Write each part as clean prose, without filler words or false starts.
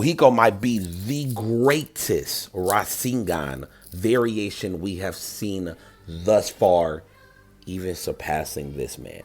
Uzuhiko might be the greatest Rasengan variation we have seen thus far, even surpassing this man.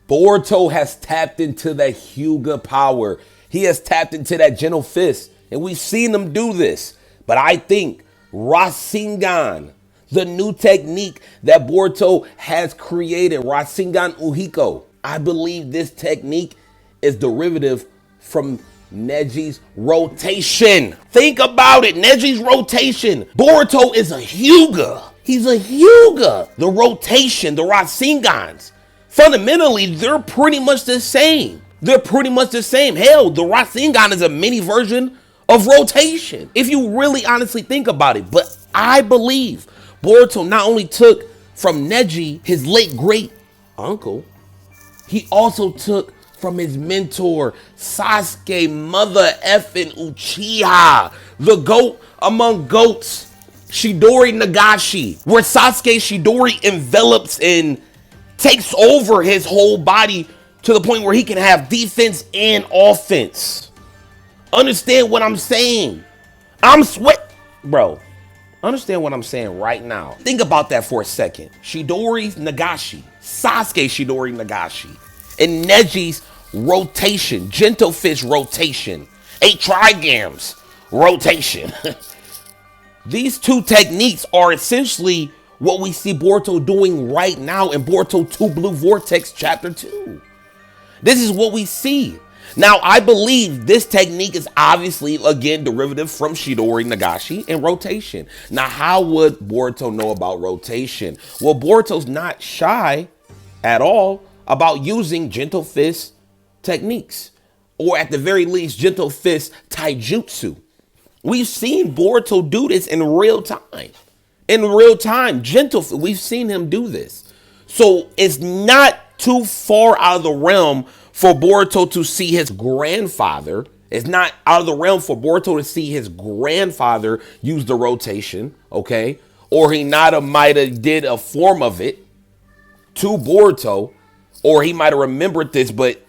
Boruto has tapped into that Hyuga power. He has tapped into that gentle fist, and we've seen him do this. But I think Rasengan, the new technique that Boruto has created, Rasengan Uzuhiko, I believe this technique is derivative from Neji's rotation. Think about it, Neji's rotation. Boruto is a Hyuga. He's a Hyuga. The rotation, the Rasengans, fundamentally, they're pretty much the same. They're pretty much the same. Hell, the Rasengan is a mini version of rotation, if you really honestly think about it. But I believe Boruto not only took from Neji, his late great uncle, he also took from his mentor, Sasuke mother effing Uchiha, the goat among goats, Chidori Nagashi, where Sasuke Chidori envelops and takes over his whole body to the point where he can have defense and offense. Understand what I'm saying? Bro. Understand what I'm saying right now. Think about that for a second. Chidori Nagashi, Sasuke Chidori Nagashi, and Neji's rotation, gentle fist rotation, 8 trigams rotation. These two techniques are essentially what we see Boruto doing right now in Boruto 2 Blue Vortex Chapter 2. This is what we see. Now, I believe this technique is obviously, again, derivative from Chidori Nagashi and rotation. Now, how would Boruto know about rotation? Well, Boruto's not shy at all about using gentle fist techniques, or at the very least, gentle fist taijutsu. We've seen Boruto do this in real time. In real time, we've seen him do this. So it's not too far out of the realm for Boruto to see his grandfather. It's not out of the realm for Boruto to see his grandfather use the rotation, okay? Or he might have did a form of it to Boruto, or he might have remembered this, but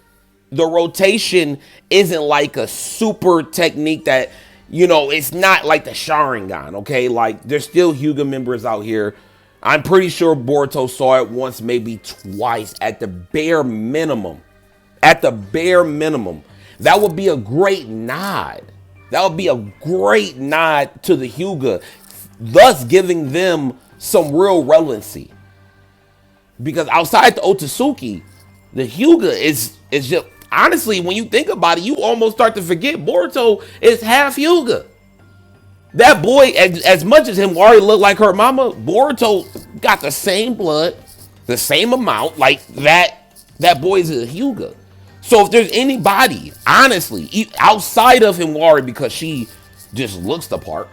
the rotation isn't like a super technique that, you know, it's not like the Sharingan, okay? Like, there's still Hyuga members out here. I'm pretty sure Boruto saw it once, maybe twice, at the bare minimum. At the bare minimum. That would be a great nod. That would be a great nod to the Hyuga, thus giving them some real relevancy. Because outside the Otsutsuki, the Hyuga is just, honestly, when you think about it, you almost start to forget Boruto is half Hyuga. That boy, as much as Himawari looked like her mama, Boruto got the same blood, the same amount, like that boy's a Hyuga. So if there's anybody, honestly, outside of Himawari, because she just looks the part,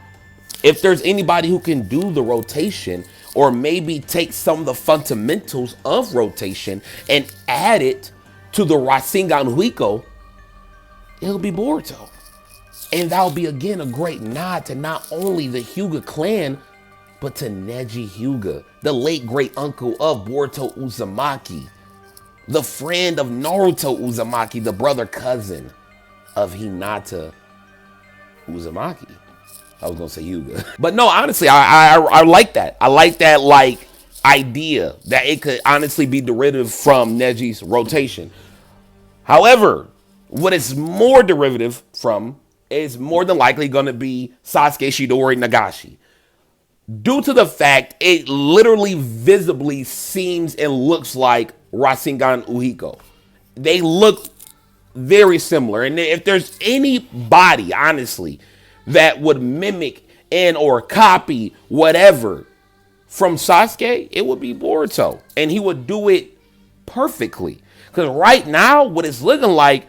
if there's anybody who can do the rotation, or maybe take some of the fundamentals of rotation and add it to the Rasengan Uzuhiko, it'll be Boruto. And that'll be, again, a great nod to not only the Hyuga clan, but to Neji Hyuga, the late great uncle of Boruto Uzumaki, the friend of Naruto Uzumaki, the brother cousin of Hinata Uzumaki. I was gonna say Hyuga. But no, honestly, I like that. I like that, like, idea that it could honestly be derivative from Neji's rotation. However, what it's more derivative from is more than likely going to be Sasuke Chidori Nagashi. Due to the fact it literally visibly seems and looks like Rasengan Uzuhiko. They look very similar. And if there's anybody, honestly, that would mimic and or copy whatever from Sasuke, it would be Boruto. And he would do it perfectly. Because right now, what it's looking like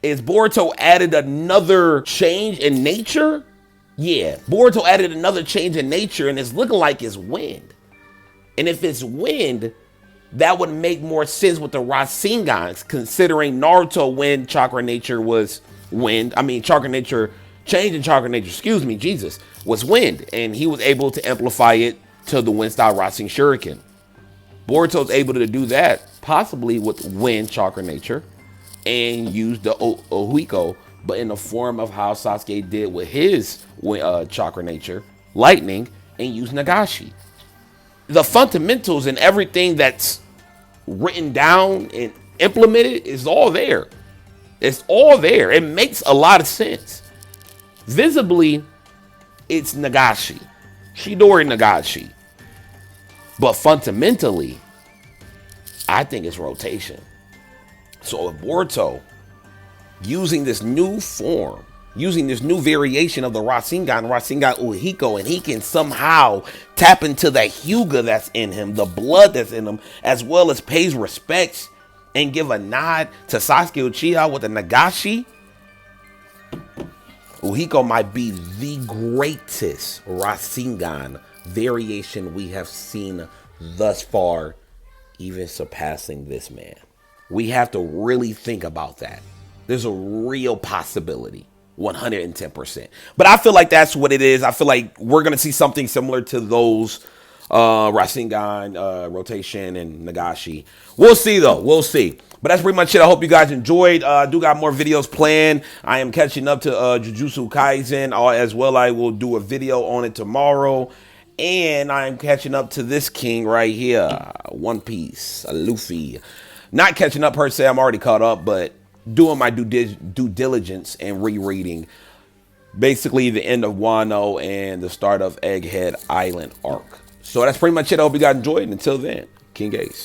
is Boruto added another change in nature. Yeah, Boruto added another change in nature, and it's looking like it's wind. And if it's wind, that would make more sense with the Rasengans, considering Naruto when Chakra nature was wind. I mean, Chakra nature, change in Chakra nature, excuse me, Jesus, was wind. And he was able to amplify it to the wind style Rasen Shuriken. Boruto's able to do that, possibly with wind Chakra nature, and use the Uzuhiko but in the form of how Sasuke did with his chakra nature, lightning, and use Nagashi. The fundamentals and everything that's written down and implemented is all there. It's all there. It makes a lot of sense. Visibly, it's Nagashi. Chidori Nagashi. But fundamentally, I think it's rotation. So if Boruto, using this new form, using this new variation of the Rasengan Uzuhiko, and he can somehow tap into the Hyuga that's in him, the blood that's in him, as well as pays respects and give a nod to Sasuke Uchiha with the Nagashi, Uzuhiko might be the greatest Rasengan variation we have seen thus far, even surpassing this man. We have to really think about that. There's a real possibility, 110%. But I feel like that's what it is. I feel like we're going to see something similar to those Rasengan, rotation, and Nagashi. We'll see, though. We'll see. But that's pretty much it. I hope you guys enjoyed. I do got more videos planned. I am catching up to Jujutsu Kaisen as well. I will do a video on it tomorrow. And I am catching up to this king right here, One Piece, Luffy. Not catching up per se. I'm already caught up, but doing my due diligence and rereading basically the end of Wano and the start of Egghead Island arc. So that's pretty much it. I hope you guys enjoyed. And until then, King Ace.